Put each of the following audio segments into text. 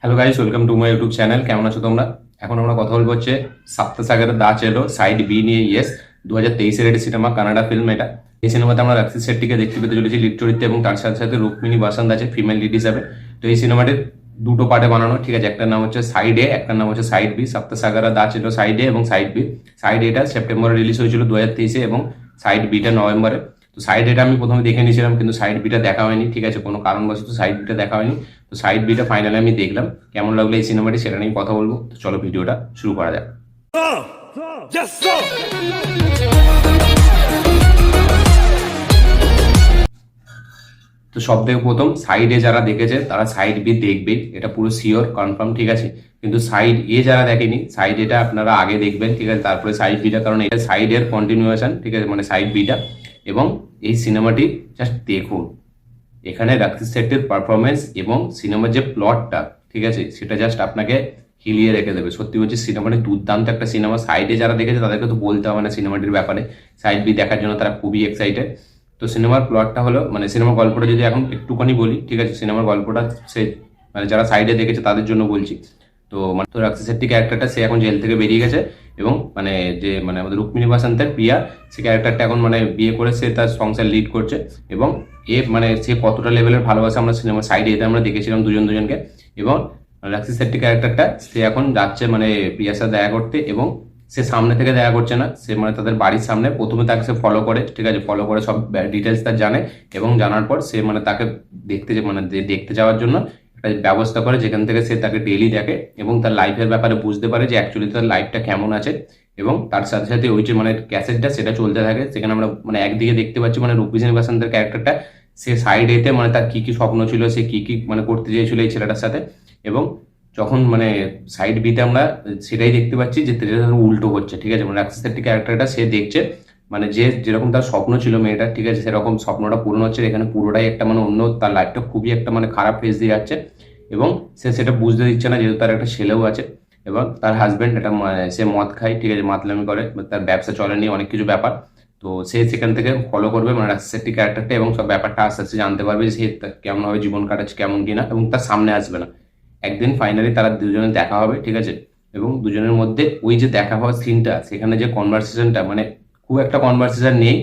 Hello guys, welcome to my YouTube channel. কেমন আছো তোমরা? এখন আমরা কথা বলবো হচ্ছে সপ্তসাগরের দা চেলো সাইড বি নিয়ে। ইয়েস, 2023-এর একটি সিনেমা, কানাডা ফিল্ম এটা। এই সিনেমাতে আমরা রাক্সিস শেট্টিকে দেখতে পেতে চলেছি লিড চরিত্রে, এবং তার সাথে সাথে রুক্মিণী বাসন্ত আছে ফিমেল লিড হিসাবে। তো এই সিনেমাটির দুটো পার্টে বানানো, ঠিক আছে। একটার নাম হচ্ছে সাইড এ, একটার নাম হচ্ছে সাইড বি। সপ্তসাগর দা চেলো সাইড এ এবং সাইড বি। সাইড এটা সেপ্টেম্বরে রিলিজ হয়েছিল 2023-এ, এবং সাইড বিটা নভেম্বরে। তো সাইড এটা আমি প্রথমে দেখে নিয়েছিলাম, কিন্তু সাইড বিটা দেখা হয়নি, ঠিক আছে। কোনো কারণবশত সাইড বিটা দেখা হয়নি। তো সাইড বিটা ফাইনালি আমি দেখলাম। কেমন লাগলো এই সিনেমাটি সেটা নিয়ে কথা বলবো। তো চলো ভিডিওটা শুরু করা যাক। তো সব থেকে প্রথম সাইড এ যারা দেখেছে তারা সাইড বি দেখবে, এটা পুরো শিওর কনফার্ম, ঠিক আছে। কিন্তু সাইড এ যারা দেখেনি, সাইড এটা আপনারা আগে দেখবেন, ঠিক আছে, তারপরে সাইড বিটা, কারণ এটা সাইড এর কন্টিনিউয়েশন, ঠিক আছে, মানে সাইড বিটা। এবং এই সিনেমাটি জাস্ট দেখুন, এখানে রাক্সিস শেট্টির পারফরমেন্স এবং সিনেমার যে প্লটটা, ঠিক আছে, সেটা জাস্ট আপনাকে হিলিয়ে রেখে দেবে। সত্যি বলছি, সিনেমাটি দুর্দান্ত একটা সিনেমা। সাইডে যারা দেখেছে তাদেরকে তো বলতে হবে না সিনেমাটির ব্যাপারে। সাইড বি দেখার জন্য তারা খুবই এক্সাইটেড। তো সিনেমার প্লটটা হলো, মানে সিনেমার গল্পটা যদি এখন একটুখানি বলি, ঠিক আছে। সিনেমার গল্পটা সে, মানে যারা সাইডে দেখেছে তাদের জন্য বলছি। তো মানে তো রাক্সিস শেট্টি ক্যারেক্টারটা, সে এখন জেল থেকে বেরিয়ে গেছে, এবং মানে যে মানে আমাদের রুক্মিণী বাসন্তের প্রিয়া, সে ক্যারেক্টারটা এখন মানে বিয়ে করে সে তার সংসার লিড করছে। এবং এ মানে সে কতটা লেভেলের ভালোবাসা আমরা সিনেমা সাইডে এতে আমরা দেখেছিলাম দুজন দুজনকে। এবং রাক্সিস শেট্টি ক্যারেক্টারটা, সে এখন যাচ্ছে মানে প্রিয়ার সাথে দেখা করতে, এবং সে সামনে থেকে দেখা করছে না, সে মানে তাদের বাড়ির সামনে প্রথমে তাকে সে ফলো করে, ঠিক আছে, ফলো করে সব ডিটেলস তার জানে। এবং জানার পর সে মানে তাকে মানে দেখতে যাওয়ার জন্য একটা ব্যবস্থা করে, যেখান থেকে সে তাকে ডেইলি দেখে এবং তার লাইফের ব্যাপারে বুঝতে পারে যে অ্যাকচুয়ালি তার লাইফটা কেমন আছে। এবং তার সাথে সাথে ওই যে মানে ক্যাসেটটা সেটা চলতে থাকে, সেখানে আমরা মানে একদিকে দেখতে পাচ্ছি মানে রূপসিনী বাসন্তের ক্যারেক্টারটা, সে সাইড এতে মানে তার কি কি স্বপ্ন ছিল, সে কি কি মানে করতে চেয়েছিল এই ছেলেটার সাথে। এবং যখন মানে সাইড বিতে আমরা সেটাই দেখতে পাচ্ছি যে যেটা উল্টো হচ্ছে, ঠিক আছে। মানে রাক্সিস শেট্টি ক্যারেক্টারটা সে দেখছে মানে যে যেরকম তার স্বপ্ন ছিল মেয়েটার, ঠিক আছে, সেরকম স্বপ্নটা পূরণ হচ্ছে। এখানে পুরোটাই একটা মানে অন্য, তার লাইফটা খুবই একটা মানে খারাপ ফেজ দিয়ে যাচ্ছে। এবং সে সেটা বুঝতে দিচ্ছে না, যেহেতু তার একটা ছেলেও আছে। এবং তার হাজবেন্ড এটা সে মদ খায়, ঠিক আছে, মাতলামি করে, তার ব্যবসা চলেনি, অনেক কিছু ব্যাপার। তো সে সেখান থেকে ফলো করবে মানে রাক্সিস শেট্টি ক্যারেক্টারটা, এবং সব ব্যাপারটা আস্তে আস্তে জানতে পারবে যে সে কেমন ভাবে জীবন কাটাচ্ছে, কেমন কিনা, এবং তার সামনে আসবে না। একদিন ফাইনালি তারা দুজনে দেখা হবে, ঠিক আছে। এবং দুজনের মধ্যে ওই যে দেখা হওয়ার সিনটা, সেখানে যে কনভারসেশনটা, মানে খুব একটা কনভারসেশন নেই,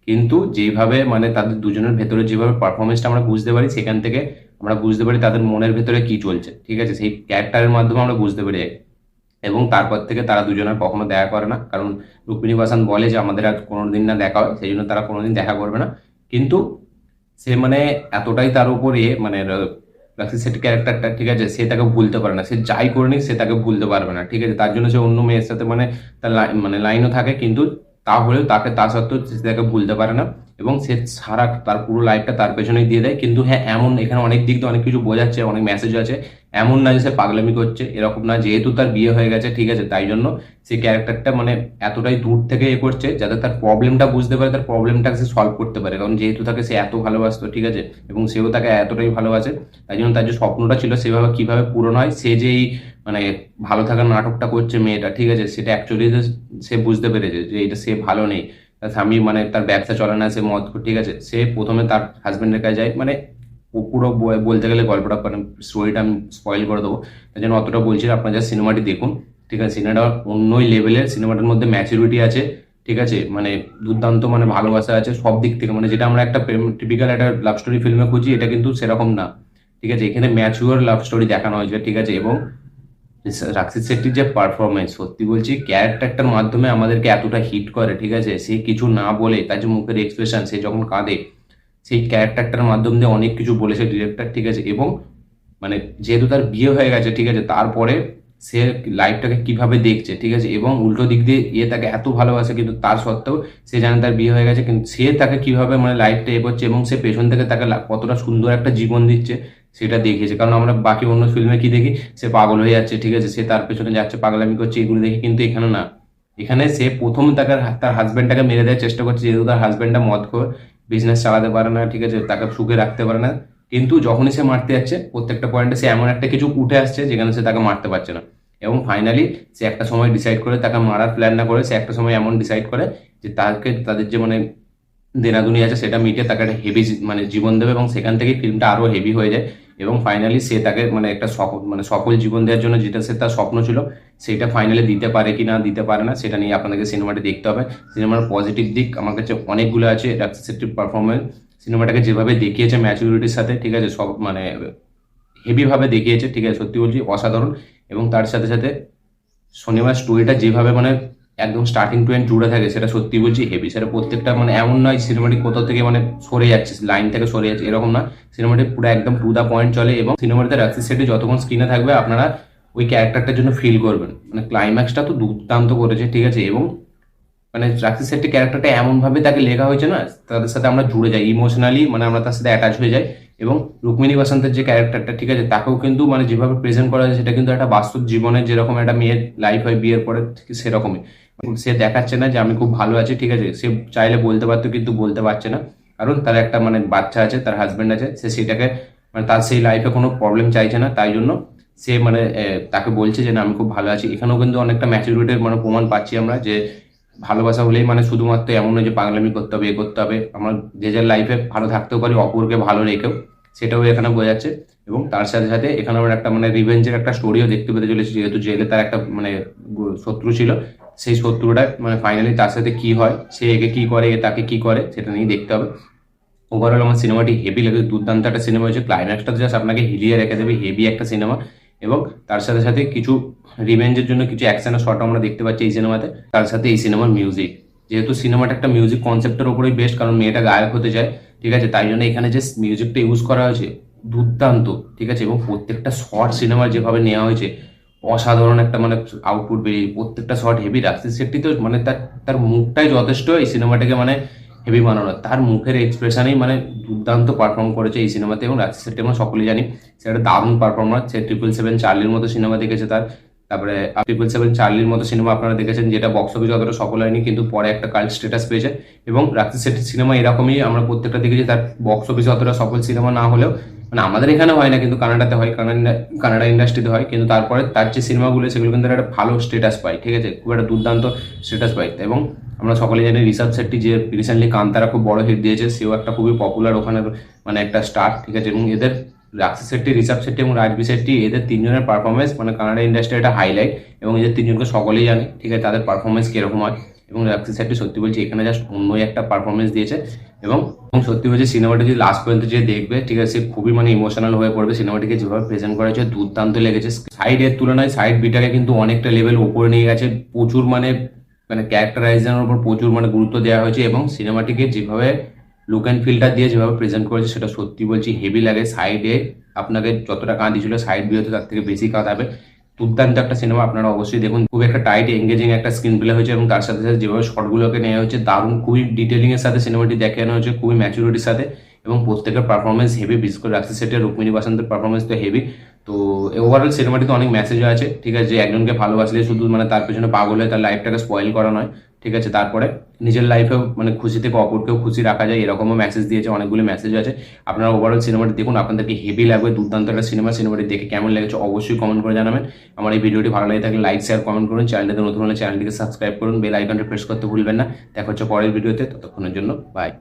কিন্তু যেভাবে মানে তাদের দুজনের ভেতরে যেভাবে পারফরমেন্সটা আমরা বুঝতে পারি, সেখান থেকে আমরা বুঝতে পারি তাদের মনের ভেতরে কি চলছে, ঠিক আছে, সেই ক্যারেক্টারের মাধ্যমে আমরা বুঝতে পারি। এবং তারপর থেকে তারা দুজনে কখনো দেখা করে না, কারণ রুক্মিণী বাসান বলে যে আমাদের আর কোনোদিন না দেখা হয়, সেই জন্য তারা কোনোদিন দেখা করবে না। কিন্তু সে মানে এতটাই তার উপরে মানে রাক্সিস শেট্টি ক্যারেক্টারটা, ঠিক আছে, সে তাকে ভুলতে পারে না। সে যাই করে নিক সে তাকে ভুলতে পারবে না, ঠিক আছে। তার জন্য সে অন্য মেয়ের সাথে মানে তার মানে লাইনও থাকে, কিন্তু তাহলেও তাকে তা সত্ত্বেও সে তাকে ভুলতে পারে না। এবং সে সারা তার পুরো লাইফটা তার পেছনেই দিয়ে দেয়। কিন্তু হ্যাঁ, এমন এখানে অনেক দিক দিয়ে অনেক কিছু বোঝাচ্ছে, অনেক মেসেজ আছে। এমন না যে সে পাগলামি করছে, এরকম না। যেহেতু তার বিয়ে হয়ে গেছে, ঠিক আছে, তাই জন্য সেই ক্যারেক্টারটা মানে এতটাই দূর থেকে এ করছে যাতে তার প্রবলেমটা বুঝতে পারে, তার প্রবলেমটাকে সে সলভ করতে পারে। কারণ যেহেতু তাকে সে এত ভালোবাসতো, ঠিক আছে, এবং সেও তাকে এতটাই ভালোবাসে, তাই জন্য তার যে স্বপ্নটা ছিল সেভাবে কিভাবে পূরণ হয়, সে যেই মানে ভালো থাকার নাটকটা করছে মেয়েটা, ঠিক আছে, সেটা অ্যাকচুয়ালি সে বুঝতে পেরেছে যে এটা সে ভালো নেই। তার স্বামী মানে তার ব্যবসা চলে না, সে মদ, ঠিক আছে। সে প্রথমে তার হাজবেন্ডের কাছে যায়, মানে পুরো বলতে গেলে গল্পটা মানে স্টোরিটা আমি স্পয়েল করে দেবো, তাই জন্য অতটা বলছি না। আপনারা যা সিনেমাটি দেখুন, ঠিক আছে। সিনেমাটা অন্যই লেভেলের, সিনেমাটার মধ্যে ম্যাচুরিটি আছে, ঠিক আছে, মানে দুর্দান্ত মানে ভালোবাসা আছে সব দিক থেকে। মানে যেটা আমরা একটা টিপিক্যাল একটা লাভ স্টোরি ফিল্মে খুঁজি, এটা কিন্তু সেরকম না, ঠিক আছে। এখানে ম্যাচিওর লাভ স্টোরি দেখানো হয়েছে, ঠিক আছে। এবং রাক্সিস শেট্টির যে পারফরমেন্স, সত্যি বলছি, ক্যারেক্টারটার মাধ্যমে আমাদেরকে এতটা হিট করে, ঠিক আছে। সে কিছু না বলে তার যে মুখের এক্সপ্রেশন, সে যখন কাঁদে, সেই ক্যারেক্টারটার মাধ্যম দিয়ে অনেক কিছু বলেছে ডিরেক্টর, ঠিক আছে। এবং মানে যেহেতু তার বিয়ে হয়ে গেছে, ঠিক আছে, তারপরে সে লাইফটাকে কিভাবে দেখছে, ঠিক আছে। এবং উল্টো দিক দিয়ে তাকে এত ভালোবাসে, কিন্তু তার সত্ত্বেও সে জানে তার বিয়ে হয়ে গেছে, কিন্তু সে তাকে কিভাবে মানে লাইফটা এ করছে, এবং সে পেছন থেকে তাকে কতটা সুন্দর একটা জীবন দিচ্ছে সেটা দেখিয়েছে। কারণ আমরা বাকি অন্য ফিল্মে কি দেখি, সে পাগল হয়ে যাচ্ছে, ঠিক আছে, সে তার পেছনে যাচ্ছে, পাগলামি করছে, এগুলো দেখি। কিন্তু এখানে না, এখানে সে প্রথম তাকে তার হাজবেন্ডটাকে মেরে দেওয়ার চেষ্টা করছে, যেহেতু তার হাজবেন্ডটা মদখোর, বিজনেস চালাতে পারে না, ঠিক আছে, তাকে সুখে রাখতে পারে না। কিন্তু যখনই সে মারতে যাচ্ছে, প্রত্যেকটা পয়েন্টে সে এমন একটা কিছু উঠে আসছে যেখানে সে তাকে মারতে পারছে না। এবং ফাইনালি সে একটা সময় ডিসাইড করে, তাকে মারার প্ল্যান না করে, সে একটা সময় এমন ডিসাইড করে যে তাকে তাদের যে মানে দেনাদুনি আছে সেটা মিটিয়ে তাকে একটা হেভি মানে জীবন দেবে, এবং সেখান থেকে ফিল্মটা আরো হেভি হয়ে যায়। এবং ফাইনালি সে তাকে মানে একটা সফল জীবন দেওয়ার জন্য যেটা সে তার স্বপ্ন ছিল সেটা ফাইনালি দিতে পারে কি না দিতে পারে না সেটা নিয়ে আপনাদেরকে সিনেমাটি দেখতে হবে। সিনেমার পজিটিভ দিক আমার কাছে অনেকগুলো আছে। রাক্ষসী শেট্টির পারফরমেন্স সিনেমাটাকে যেভাবে দেখিয়েছে ম্যাচুরিটির সাথে, ঠিক আছে, সব মানে হেভি ভাবে দেখিয়েছে, ঠিক আছে, সত্যি বলছি অসাধারণ। এবং তার সাথে সাথে শনিবার স্টোরিটা যেভাবে মানে একদম স্টার্টিং টু এন্ড জুড়ে থাকে সেটা সত্যি বলছি হেভি। সেটা প্রত্যেকটা মানে এমন নয় সিনেমাটি কোথাও থেকে মানে সরে যাচ্ছে, লাইন থেকে সরে যাচ্ছে, এরকম না। সিনেমাটি পুরো একদম টু দা পয়েন্ট চলে এবং সিনেমাটিতে রাক্ষসী শেট্টি যতক্ষণ স্ক্রিনে থাকবে আপনারা ওই ক্যারেক্টারটার জন্য ফিল করবেন। মানে ক্লাইম্যাক্সটা তো দুর্দান্ত করেছে, ঠিক আছে। এবং মানে রাক্ষসী শেট্টি ক্যারেক্টারটা এমন ভাবে তাকে লেখা হয়েছে না, তাদের সাথে আমরা জুড়ে যাই ইমোশনালি, মানে আমরা তার সাথে অ্যাটাচ হয়ে যাই। এবং রুক্মিণী বাসন্তের যে ক্যারেক্টারটা, ঠিক আছে, তাকেও কিন্তু মানে যেভাবে প্রেজেন্ট করা হয়েছে সেটা কিন্তু একটা বাস্তব জীবনে যেরকম একটা মেয়ের লাইফ হয় বিয়ের পরে, ঠিক সেরকমই। সে দেখাচ্ছে না যে আমি খুব ভালো আছি, ঠিক আছে, সে চাইলে বলতে পারতো কিন্তু বলতে পারছে না, কারণ তার একটা মানে বাচ্চা আছে, তার হাজবেন্ড আছে, সে সেটাকে মানে তার সেই লাইফে কোনো প্রবলেম চাইছে না, তাই জন্য সে মানে তাকে বলছে যে না আমি খুব ভালো আছি। এখানেও কিন্তু অনেকটা ম্যাচুরিটির মানে প্রমাণ পাচ্ছি আমরা যে ভালোবাসা হলেই মানে শুধুমাত্র এমন নয় যে পাগলামি করতে হবে, এ করতে হবে, আমরা যে যার লাইফে ভালো থাকতেও পারি অপরকে ভালো রেখেও, সেটাও এখানে বোঝাচ্ছে। এবং তার সাথে সাথে এখানে আমরা একটা মানে রিভেঞ্জের একটা স্টোরিও দেখতে পেতে চলেছি, যেহেতু জেলে তার একটা মানে শত্রু ছিল, সেই শত্রুটা মানে ফাইনালি তার সাথে কি হয়, সে একে কি করে এ তাকে কি করে সেটা নিয়ে দেখতে হবে। ওভারঅল আমার সিনেমাটি হেভি লাগে, দুর্দান্ত একটা সিনেমা হয়েছে। ক্লাইম্যাক্সটা জাস্ট আপনাকে হিলিয়ে রেখে দেবে, হেভি একটা সিনেমা। এবং তার সাথে সাথে কিছু রিভেঞ্জের জন্য কিছু অ্যাকশনের শট আমরা দেখতে পাচ্ছি এই সিনেমাতে। তার সাথে এই সিনেমার মিউজিক, যেহেতু সিনেমাটা একটা মিউজিক কনসেপ্টের উপরেই বেস্ট, কারণ মেয়েটা গায়ক হতে চায়, ঠিক আছে, তাই জন্য এখানে যে মিউজিকটা ইউজ করা হয়েছে দুর্দান্ত, ঠিক আছে। এবং প্রত্যেকটা শর্ট সিনেমার যেভাবে নেওয়া হয়েছে অসাধারণ একটা মানে আউটপুট বেরিয়ে, প্রত্যেকটা শর্ট হেভি। রাক্ষসী শেট্টি তো মানে তার তার মুখটাই যথেষ্ট এই সিনেমাটাকে মানে হেভি বানানো, তার মুখের এক্সপ্রেশনেই মানে দুর্দান্ত পারফর্ম করেছে এই সিনেমাতে। এবং রাক্ষসী শেট্টি আমরা সকলেই জানি সে একটা দারুণ পারফর্মার। সে 777 চার্লির মতো সিনেমা দেখেছে তার, তারপরে 777 চার্লির মতো সিনেমা আপনারা দেখেছেন, যেটা বক্স অফিস অতটা সফল হয়নি কিন্তু পরে একটা কাল্ট স্ট্যাটাস পেয়েছে। এবং রাক্ষসী শেট্টির সিনেমা এরকমই আমরা প্রত্যেকটা দেখেছি, তার বক্স অফিসে অতটা সফল সিনেমা না হলেও মানে আমাদের এখানে হয় না কিন্তু কানাডাতে হয়, কানাডা ইন্ডাস্ট্রিতে হয়, কিন্তু তারপরে তার যে সিনেমাগুলো সেগুলো কিন্তু একটা ভালো স্ট্যাটাস পায়, ঠিক আছে, খুব একটা দুর্দান্ত স্ট্যাটাস পায়। এবং আমরা সকলে জানি ঋষভ শেট্টি যে রিসেন্টলি কান্তারা খুব বড় হিট দিয়েছে, সেও একটা খুবই পপুলার ওখানে মানে একটা স্টার, ঠিক আছে। এবং এদের রাক্ষসী শেট্টি, ঋষভ শেট্টি এবং রাজবি শেট্টি, এদের তিনজনের পারফরমেন্স মানে কানাডা ইন্ডাস্ট্রি একটা হাইলাইট। এবং এদের তিনজনকে সকলেই জানে, ঠিক আছে, তাদের পারফরমেন্স কিরকম হয়। এবং রাক্ষসী শেট্টি সত্যি বলছি এখানে জাস্ট অন্যই একটা পারফরমেন্স দিয়েছে। এবং সত্যি বলছি সিনেমাটা যদি লাস্ট পর্যন্ত যে দেখবে, ঠিক আছে, সে খুবই মানে ইমোশনাল হয়ে পড়বে। সিনেমাটিকে যেভাবে প্রেজেন্ট করা হয়েছে দুর্দান্ত লেগেছে। সাইড এর তুলনায় সাইড বিটাকে কিন্তু অনেকটা লেভেল উপরে নিয়ে গেছে, প্রচুর মানে মানে ক্যারেক্টারাইজেশনের উপর প্রচুর মানে গুরুত্ব দেওয়া হয়েছে। এবং সিনেমাটিকে যেভাবে লুক অ্যান্ড ফিল্টার দিয়ে যেভাবে প্রেজেন্ট করেছে সেটা সত্যি বলছি হেভি লাগে। সাইডে আপনাকে যতটা কাঁদিয়েছিল সাইড বিয়েতে তার থেকে বেশি কাঁদাবে। দুর্দান্ত একটা সিনেমা, আপনারা অবশ্যই দেখুন। খুব একটা টাইট এঙ্গেজিং একটা স্ক্রিন প্লে হয়েছে এবং তার সাথে সাথে যেভাবে শর্টগুলোকে নেওয়া হয়েছে দারুণ, খুবই ডিটেলিং এর সাথে সিনেমাটি দেখানো হয়েছে, খুবই ম্যাচুরিটির সাথে। এবং প্রত্যেকের পারফরমেন্স হেভি, বিশেষ করে রাক্ষসী শেট্টি, রুক্মিণী বাসন্তের পারফরমেন্স তো হেভি। তো ওভারঅল সিনেমাটিতে অনেক মেসেজ আছে, ঠিক আছে, যে একজনকে ভালোবাসলে শুধু মানে তার পেছনে পাগল হয়ে তার লাইফটাকে স্পয়েল করা নয়, ঠিক আছে, তারপরে নিজের লাইফেও মানে খুশি থেকে অপরকেও খুশি রাখা যায়, এরকমও মেসেজ দিয়েছে, অনেকগুলো মেসেজ আছে। আপনারা ওভারঅল সিনেমাটি দেখুন, আপনাদেরকে হেভি লাগবে, দুর্দান্ত একটা সিনেমা। সিনেমাটি দেখে কেমন লেগেছে অবশ্যই কমেন্ট করে জানাবেন। আমার এই ভিডিওটি ভালো লাগে থাকলে লাইক শেয়ার কমেন্ট করুন, চ্যানেলটিতে নতুন হলে চ্যানেলটিকে সাবস্ক্রাইব করুন, বেল আইকনটা প্রেস করতে ভুলবেন না। দেখা হচ্ছে পরের ভিডিওতে, ততক্ষণের জন্য বাই।